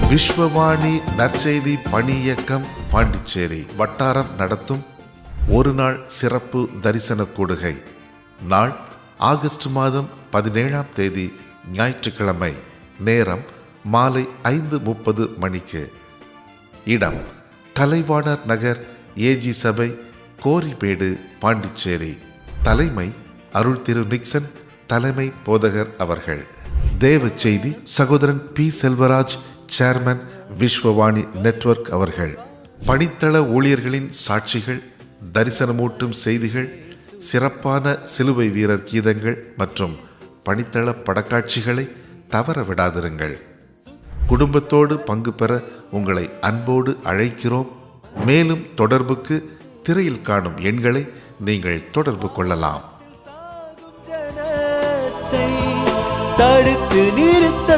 விஸ்வவாணி நற்செய்தி பணி இயக்கம் பாண்டிச்சேரி வட்டாரம் நடத்தும் ஒரு நாள் சிறப்பு தரிசன கூடுகை. நாள் ஆகஸ்ட் மாதம் 17ஆம் தேதி ஞாயிற்றுக்கிழமை. நேரம் மாலை 5:30 மணிக்கு. இடம் கலைவாணர் நகர் ஏஜி சபை, கோரிமேடு, பாண்டிச்சேரி. தலைமை அருள் திரு நிக்சன் தலைமை போதகர் அவர்கள். தேவ செய்தி சகோதரன் P Selvaraj, chairman, Vishwavani network அவர்கள். பணித்தள ஊழியர்களின் சாட்சிகள், தரிசனமூட்டும் செய்திகள், சிறப்பான சிலுவை வீரர் கீதங்கள் மற்றும் பணித்தள படக்காட்சிகளை தவற விடாதிருங்கள். குடும்பத்தோடு பங்கு பெற உங்களை அன்போடு அழைக்கிறோம். மேலும் தொடர்புக்கு திரையில் காணும் எண்களை நீங்கள் தொடர்பு கொள்ளலாம். தடுத்து நிறுத்த